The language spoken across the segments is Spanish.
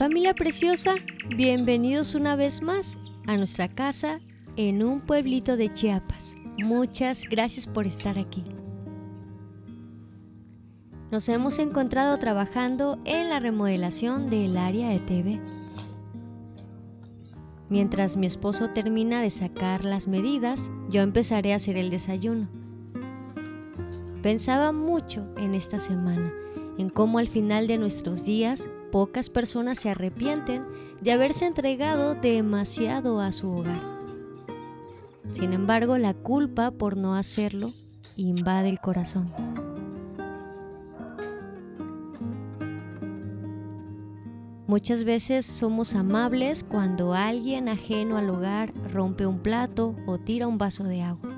Familia preciosa, bienvenidos una vez más a nuestra casa en un pueblito de Chiapas. Muchas gracias por estar aquí. Nos hemos encontrado trabajando en la remodelación del área de TV. Mientras mi esposo termina de sacar las medidas, yo empezaré a hacer el desayuno. Pensaba mucho en esta semana, en cómo al final de nuestros días pocas personas se arrepienten de haberse entregado demasiado a su hogar. Sin embargo, la culpa por no hacerlo invade el corazón. Muchas veces somos amables cuando alguien ajeno al hogar rompe un plato o tira un vaso de agua.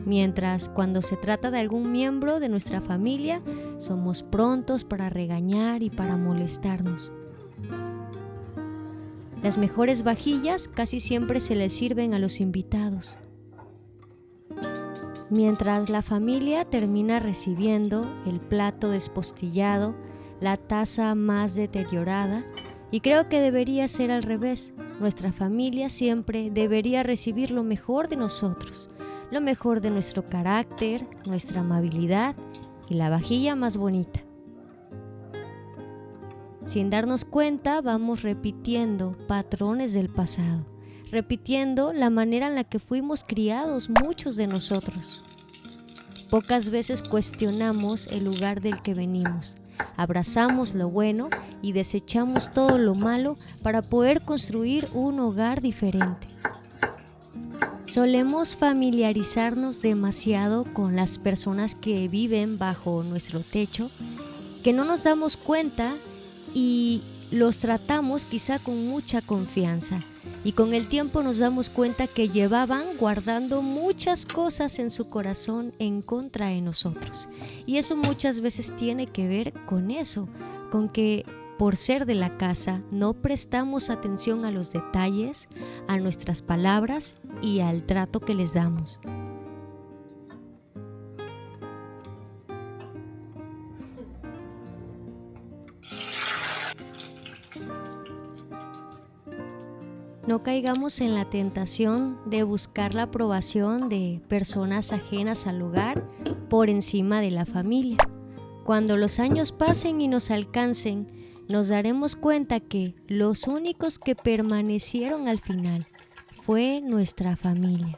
Mientras cuando se trata de algún miembro de nuestra familia, somos prontos para regañar y para molestarnos. Las mejores vajillas casi siempre se les sirven a los invitados. Mientras la familia termina recibiendo el plato despostillado, la taza más deteriorada, y creo que debería ser al revés. Nuestra familia siempre debería recibir lo mejor de nosotros, lo mejor de nuestro carácter, nuestra amabilidad y la vajilla más bonita. Sin darnos cuenta, vamos repitiendo patrones del pasado, repitiendo la manera en la que fuimos criados muchos de nosotros. Pocas veces cuestionamos el lugar del que venimos. Abrazamos lo bueno y desechamos todo lo malo para poder construir un hogar diferente. Solemos familiarizarnos demasiado con las personas que viven bajo nuestro techo, que no nos damos cuenta y los tratamos quizá con mucha confianza. Y con el tiempo nos damos cuenta que llevaban guardando muchas cosas en su corazón en contra de nosotros. Y eso muchas veces tiene que ver con eso, con que por ser de la casa no prestamos atención a los detalles, a nuestras palabras y al trato que les damos. No caigamos en la tentación de buscar la aprobación de personas ajenas al hogar por encima de la familia. Cuando los años pasen y nos alcancen, nos daremos cuenta que los únicos que permanecieron al final fue nuestra familia.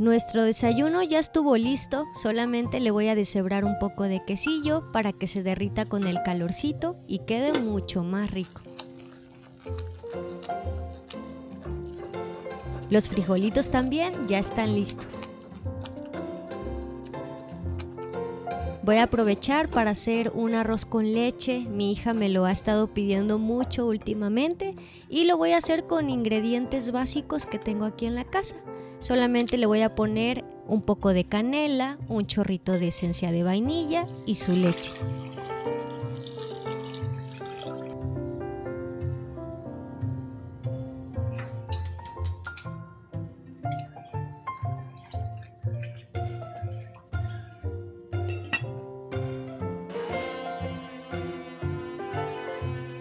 Nuestro desayuno ya estuvo listo, solamente le voy a deshebrar un poco de quesillo para que se derrita con el calorcito y quede mucho más rico. Los frijolitos también ya están listos. Voy a aprovechar para hacer un arroz con leche, mi hija me lo ha estado pidiendo mucho últimamente y lo voy a hacer con ingredientes básicos que tengo aquí en la casa. Solamente le voy a poner un poco de canela, un chorrito de esencia de vainilla y su leche.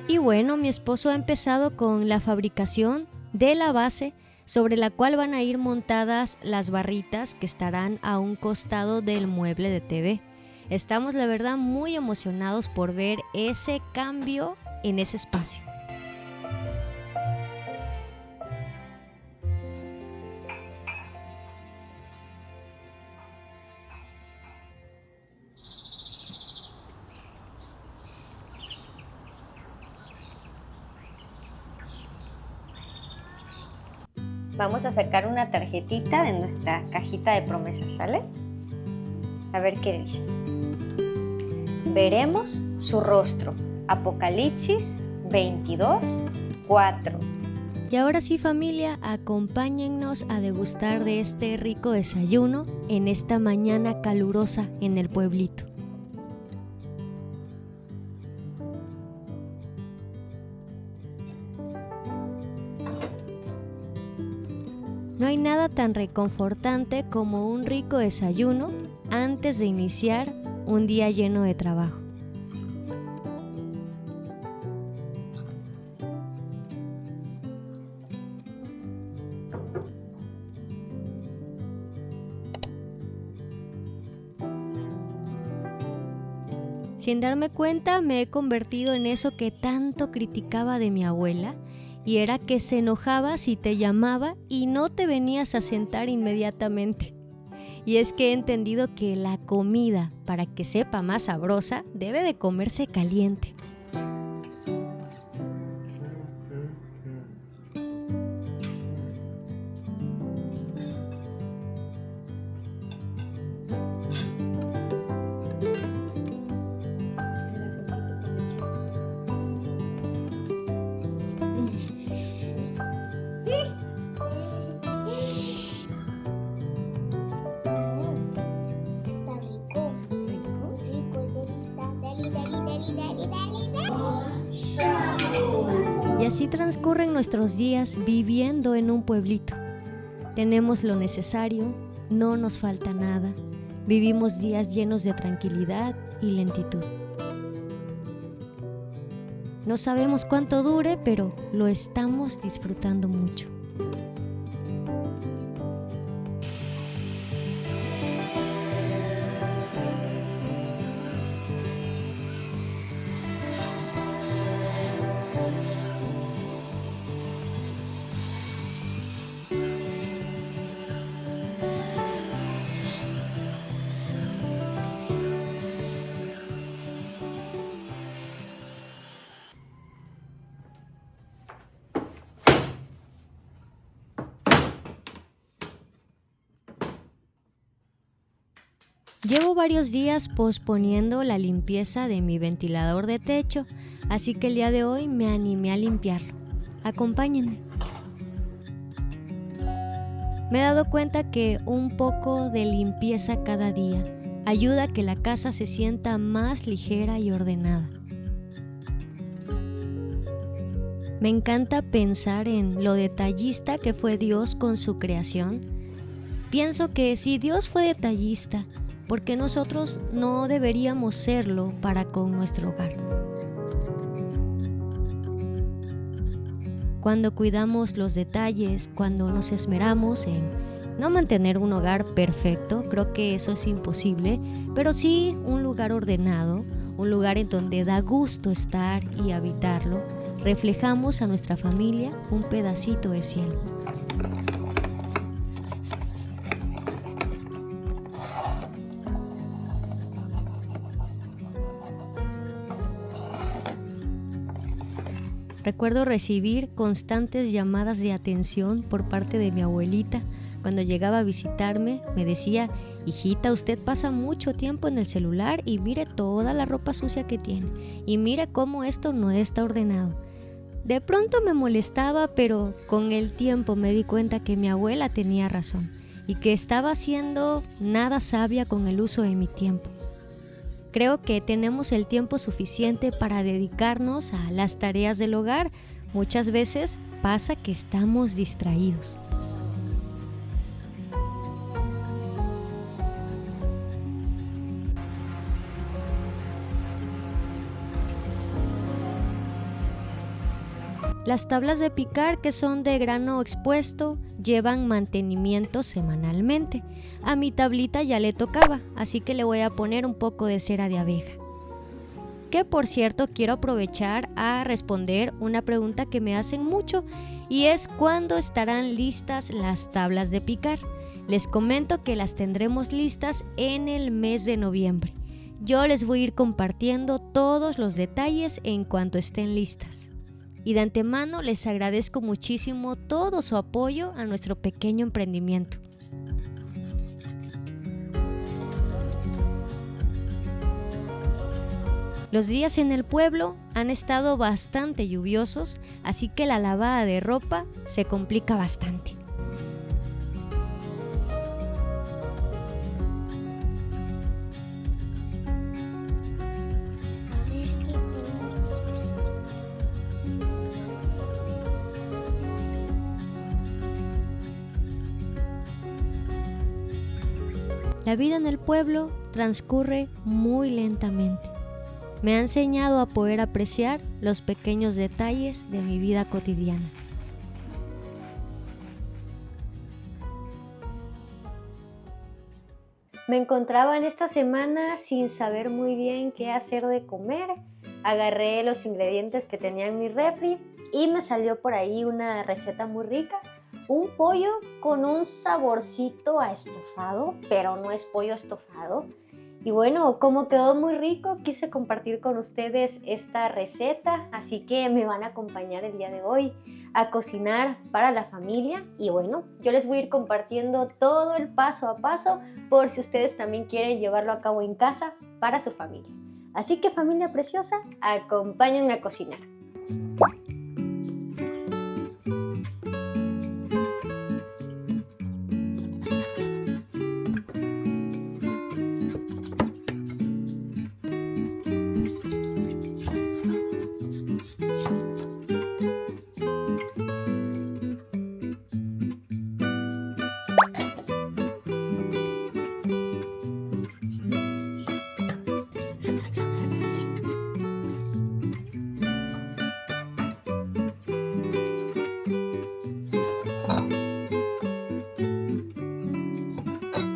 Y bueno, mi esposo ha empezado con la fabricación de la base sobre la cual van a ir montadas las barritas que estarán a un costado del mueble de TV. Estamos, la verdad, muy emocionados por ver ese cambio en ese espacio. Vamos a sacar una tarjetita de nuestra cajita de promesas, ¿sale? A ver qué dice. Veremos su rostro. Apocalipsis 22:4. Y ahora sí, familia, acompáñennos a degustar de este rico desayuno en esta mañana calurosa en el pueblito. No hay nada tan reconfortante como un rico desayuno antes de iniciar un día lleno de trabajo. Sin darme cuenta, me he convertido en eso que tanto criticaba de mi abuela, y era que se enojaba si te llamaba y no te venías a sentar inmediatamente. Y es que he entendido que la comida, para que sepa más sabrosa, debe de comerse caliente. Y así transcurren nuestros días viviendo en un pueblito. Tenemos lo necesario, no nos falta nada. Vivimos días llenos de tranquilidad y lentitud. No sabemos cuánto dure, pero lo estamos disfrutando mucho. Llevo varios días posponiendo la limpieza de mi ventilador de techo, así que el día de hoy me animé a limpiarlo. Acompáñenme. Me he dado cuenta que un poco de limpieza cada día ayuda a que la casa se sienta más ligera y ordenada. Me encanta pensar en lo detallista que fue Dios con su creación. Pienso que si Dios fue detallista, ¿por qué nosotros no deberíamos serlo para con nuestro hogar? Cuando cuidamos los detalles, cuando nos esmeramos en no mantener un hogar perfecto, creo que eso es imposible, pero sí un lugar ordenado, un lugar en donde da gusto estar y habitarlo, reflejamos a nuestra familia un pedacito de cielo. Recuerdo recibir constantes llamadas de atención por parte de mi abuelita. Cuando llegaba a visitarme, me decía: hijita, usted pasa mucho tiempo en el celular y mire toda la ropa sucia que tiene. Y mire cómo esto no está ordenado. De pronto me molestaba, pero con el tiempo me di cuenta que mi abuela tenía razón y que estaba siendo nada sabia con el uso de mi tiempo. Creo que tenemos el tiempo suficiente para dedicarnos a las tareas del hogar. Muchas veces pasa que estamos distraídos. Las tablas de picar, que son de grano expuesto, llevan mantenimiento semanalmente. A mi tablita ya le tocaba, así que le voy a poner un poco de cera de abeja. Que por cierto, quiero aprovechar a responder una pregunta que me hacen mucho, y es: ¿cuándo estarán listas las tablas de picar? Les comento que las tendremos listas en el mes de noviembre. Yo les voy a ir compartiendo todos los detalles en cuanto estén listas. Y de antemano les agradezco muchísimo todo su apoyo a nuestro pequeño emprendimiento. Los días en el pueblo han estado bastante lluviosos, así que la lavada de ropa se complica bastante. La vida en el pueblo transcurre muy lentamente. Me ha enseñado a poder apreciar los pequeños detalles de mi vida cotidiana. Me encontraba en esta semana sin saber muy bien qué hacer de comer. Agarré los ingredientes que tenía en mi refri y me salió por ahí una receta muy rica. Un pollo con un saborcito a estofado, pero no es pollo estofado. Y bueno, como quedó muy rico, quise compartir con ustedes esta receta, así que me van a acompañar el día de hoy a cocinar para la familia. Y bueno, yo les voy a ir compartiendo todo el paso a paso por si ustedes también quieren llevarlo a cabo en casa para su familia. Así que, familia preciosa, acompáñenme a cocinar.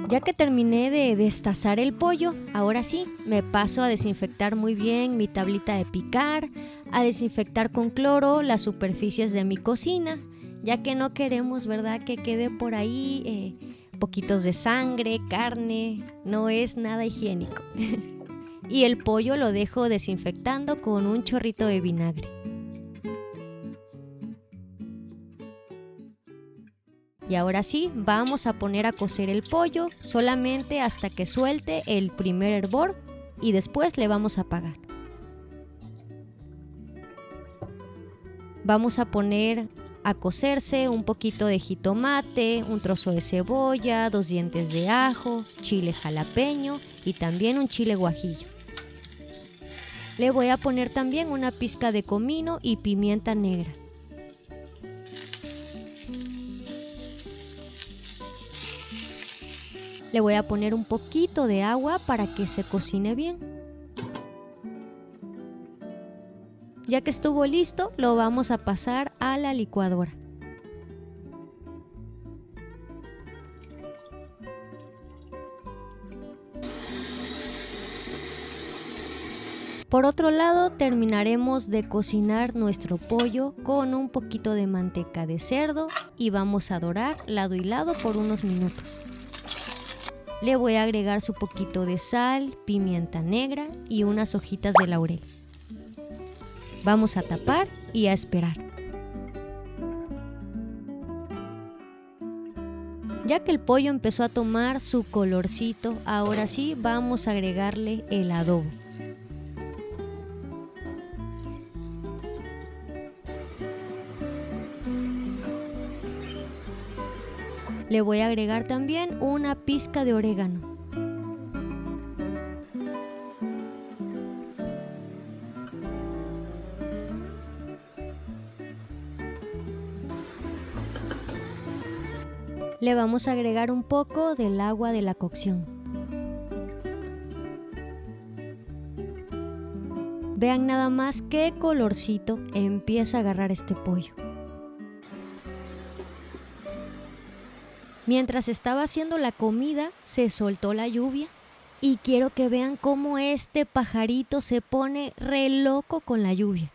Ya que terminé de destazar el pollo, ahora sí, me paso a desinfectar muy bien mi tablita de picar, a desinfectar con cloro las superficies de mi cocina, ya que no queremos, ¿verdad?, que quede por ahí poquitos de sangre, carne, no es nada higiénico. Y el pollo lo dejo desinfectando con un chorrito de vinagre. Y ahora sí, vamos a poner a cocer el pollo solamente hasta que suelte el primer hervor y después le vamos a apagar. Vamos a poner a cocerse un poquito de jitomate, un trozo de cebolla, 2 dientes de ajo, chile jalapeño y también un chile guajillo. Le voy a poner también una pizca de comino y pimienta negra. Le voy a poner un poquito de agua para que se cocine bien. Ya que estuvo listo, lo vamos a pasar a la licuadora. Por otro lado, terminaremos de cocinar nuestro pollo con un poquito de manteca de cerdo y vamos a dorar lado y lado por unos minutos. Le voy a agregar su poquito de sal, pimienta negra y unas hojitas de laurel. Vamos a tapar y a esperar. Ya que el pollo empezó a tomar su colorcito, ahora sí vamos a agregarle el adobo. Le voy a agregar también una pizca de orégano. Le vamos a agregar un poco del agua de la cocción. Vean nada más qué colorcito empieza a agarrar este pollo. Mientras estaba haciendo la comida, se soltó la lluvia y quiero que vean cómo este pajarito se pone re loco con la lluvia.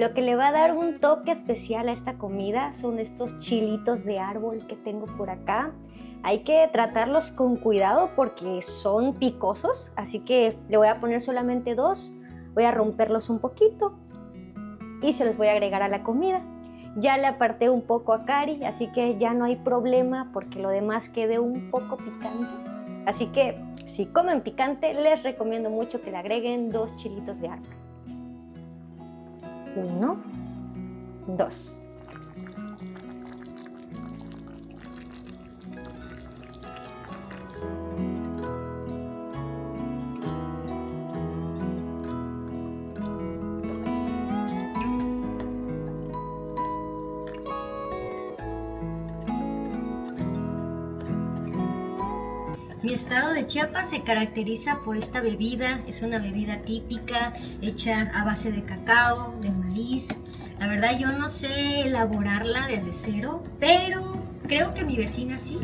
Lo que le va a dar un toque especial a esta comida son estos chilitos de árbol que tengo por acá. Hay que tratarlos con cuidado porque son picosos, así que le voy a poner solamente 2. Voy a romperlos un poquito y se los voy a agregar a la comida. Ya le aparté un poco a Cari, así que ya no hay problema porque lo demás quede un poco picante. Así que si comen picante, les recomiendo mucho que le agreguen 2 chilitos de árbol. 1, 2. Mi estado de Chiapas se caracteriza por esta bebida. Es una bebida típica hecha a base de cacao, de maíz. La verdad yo no sé elaborarla desde cero, pero creo que mi vecina sí.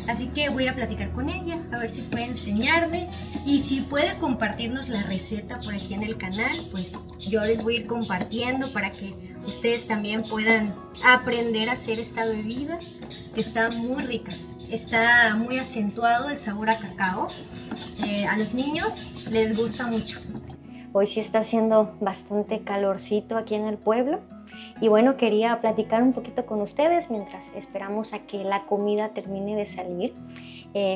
Así que voy a platicar con ella, a ver si puede enseñarme y si puede compartirnos la receta por aquí en el canal, pues yo les voy a ir compartiendo para que ustedes también puedan aprender a hacer esta bebida que está muy rica. Está muy acentuado el sabor a cacao. A los niños les gusta mucho. Hoy sí está haciendo bastante calorcito aquí en el pueblo. Y bueno, quería platicar un poquito con ustedes mientras esperamos a que la comida termine de salir.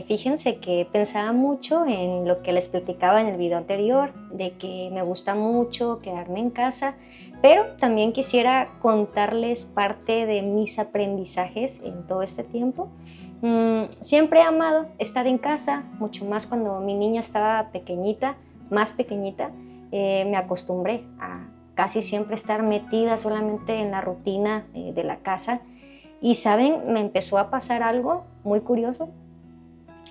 Fíjense que pensaba mucho en lo que les platicaba en el video anterior, de que me gusta mucho quedarme en casa, pero también quisiera contarles parte de mis aprendizajes en todo este tiempo. Siempre he amado estar en casa, mucho más cuando mi niña estaba pequeñita, más pequeñita. Me acostumbré a casi siempre estar metida solamente en la rutina de la casa. Y saben, me empezó a pasar algo muy curioso.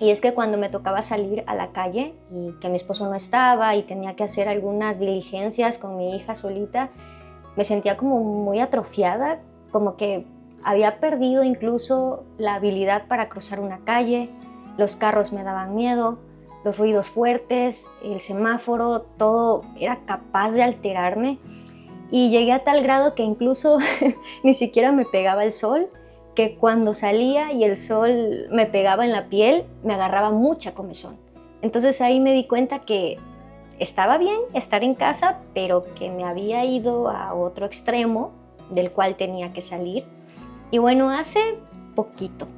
Y es que cuando me tocaba salir a la calle y que mi esposo no estaba y tenía que hacer algunas diligencias con mi hija solita, me sentía como muy atrofiada, como que había perdido incluso la habilidad para cruzar una calle. Los carros me daban miedo, los ruidos fuertes, el semáforo, todo era capaz de alterarme. Y llegué a tal grado que incluso ni siquiera me pegaba el sol, que cuando salía y el sol me pegaba en la piel, me agarraba mucha comezón. Entonces ahí me di cuenta que estaba bien estar en casa, pero que me había ido a otro extremo del cual tenía que salir. Y bueno, hace poquito,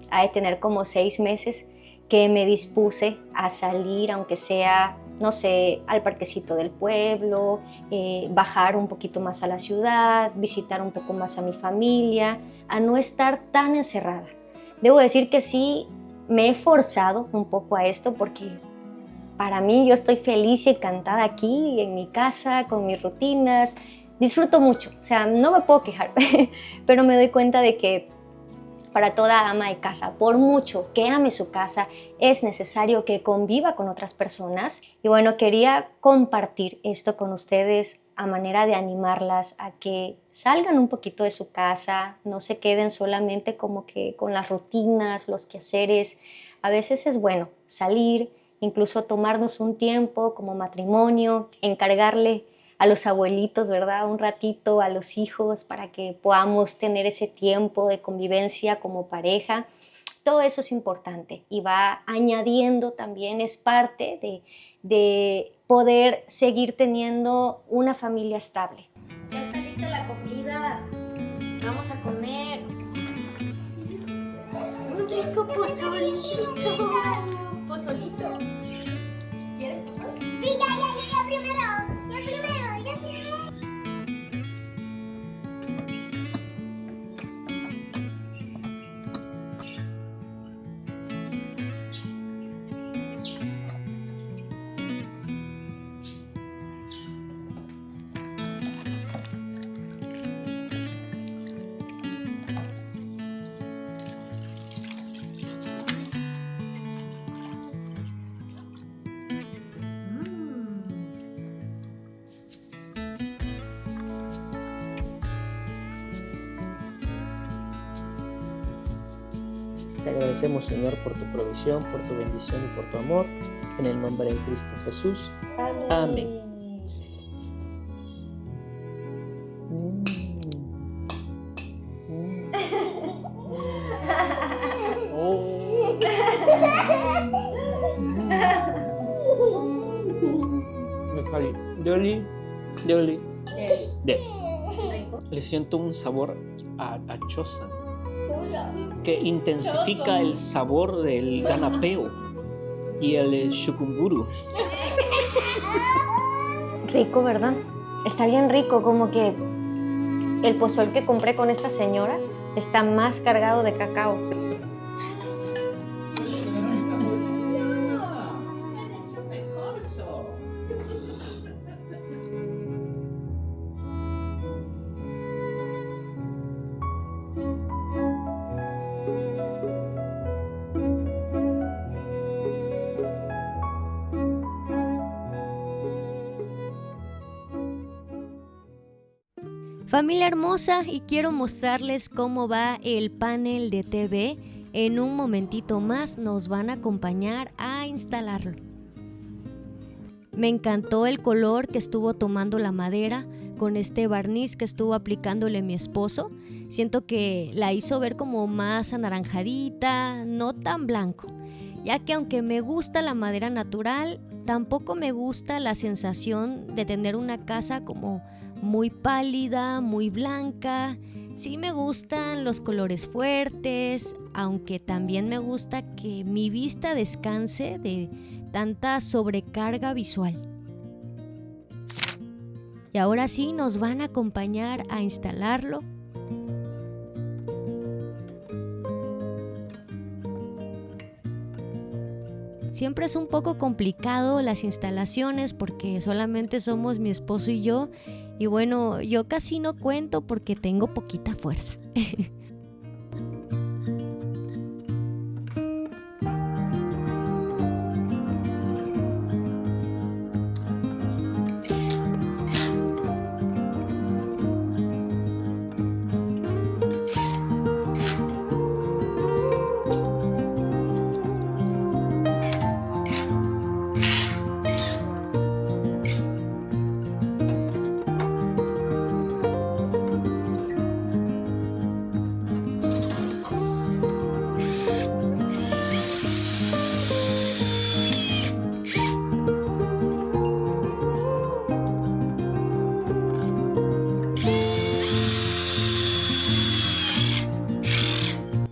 ha de tener como 6 meses, que me dispuse a salir, aunque sea, no sé, al parquecito del pueblo, bajar un poquito más a la ciudad, visitar un poco más a mi familia, a no estar tan encerrada. Debo decir que sí, me he forzado un poco a esto porque para mí yo estoy feliz y encantada aquí, en mi casa, con mis rutinas. Disfruto mucho, o sea, no me puedo quejar, pero me doy cuenta de que para toda ama de casa, por mucho que ame su casa, es necesario que conviva con otras personas. Y bueno, quería compartir esto con ustedes a manera de animarlas a que salgan un poquito de su casa, no se queden solamente como que con las rutinas, los quehaceres. A veces es bueno salir, incluso tomarnos un tiempo como matrimonio, encargarle a los abuelitos, ¿verdad? Un ratito a los hijos para que podamos tener ese tiempo de convivencia como pareja. Todo eso es importante y va añadiendo también, es parte de poder seguir teniendo una familia estable. Ya está lista la comida, vamos a comer. Un rico pozolito. Pozolito. ¿Quieres pozol? Sí, ya primero. Te agradecemos, Señor, por tu provisión, por tu bendición y por tu amor. En el nombre de Cristo Jesús. Amén. De Oli. De. Rico. Le siento un sabor a choza que intensifica el sabor del ganapeo y el chucumburu. Rico, ¿verdad? Está bien rico, como que el pozol que compré con esta señora está más cargado de cacao. Familia hermosa, y quiero mostrarles cómo va el panel de TV. En un momentito más nos van a acompañar a instalarlo. Me encantó el color que estuvo tomando la madera con este barniz que estuvo aplicándole mi esposo. Siento que la hizo ver como más anaranjadita, no tan blanco, ya que aunque me gusta la madera natural, tampoco me gusta la sensación de tener una casa como muy pálida, muy blanca. Sí me gustan los colores fuertes, aunque también me gusta que mi vista descanse de tanta sobrecarga visual. Y ahora sí nos van a acompañar a instalarlo. Siempre es un poco complicado las instalaciones porque solamente somos mi esposo y yo. Y bueno, yo casi no cuento porque tengo poquita fuerza.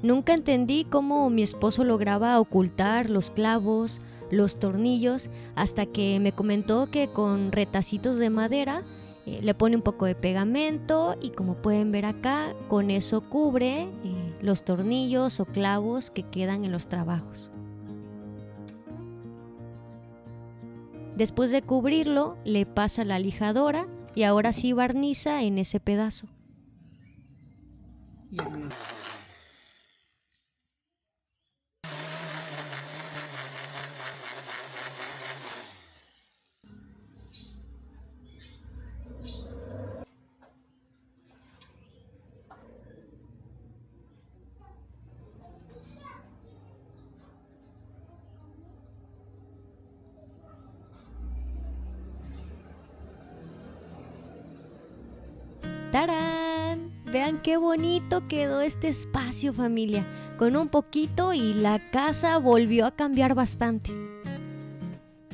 Nunca entendí cómo mi esposo lograba ocultar los clavos, los tornillos, hasta que me comentó que con retacitos de madera le pone un poco de pegamento y, como pueden ver acá, con eso cubre los tornillos o clavos que quedan en los trabajos. Después de cubrirlo, le pasa la lijadora y ahora sí barniza en ese pedazo. ¡Tarán! Vean qué bonito quedó este espacio, familia. Con un poquito y la casa volvió a cambiar bastante.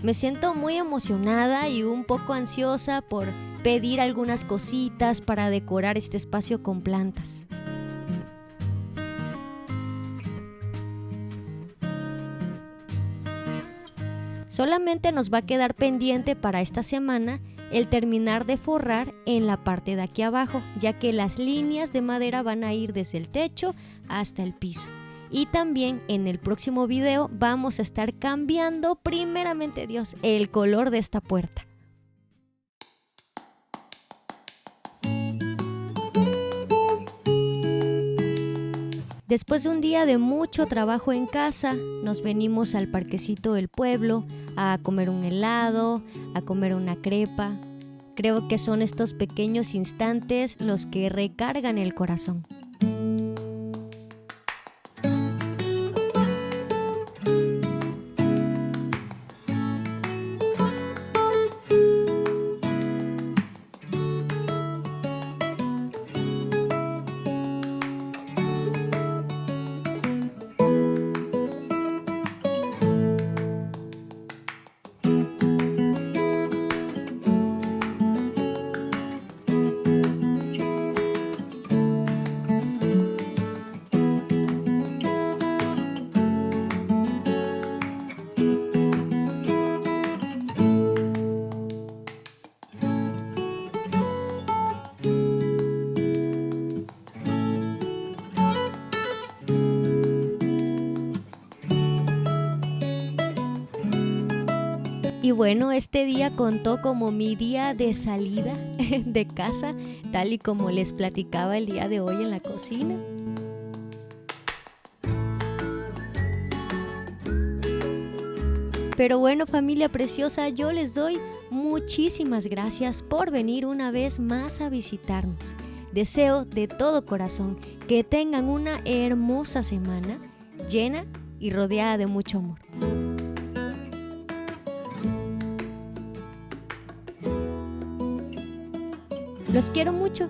Me siento muy emocionada y un poco ansiosa por pedir algunas cositas para decorar este espacio con plantas. Solamente nos va a quedar pendiente para esta semana el terminar de forrar en la parte de aquí abajo, ya que las líneas de madera van a ir desde el techo hasta el piso. Y también en el próximo video vamos a estar cambiando, primeramente Dios, el color de esta puerta. Después de un día de mucho trabajo en casa, nos venimos al parquecito del pueblo a comer un helado, a comer una crepa. Creo que son estos pequeños instantes los que recargan el corazón. Y bueno, este día contó como mi día de salida de casa, tal y como les platicaba el día de hoy en la cocina. Pero bueno, familia preciosa, yo les doy muchísimas gracias por venir una vez más a visitarnos. Deseo de todo corazón que tengan una hermosa semana llena y rodeada de mucho amor. Los quiero mucho.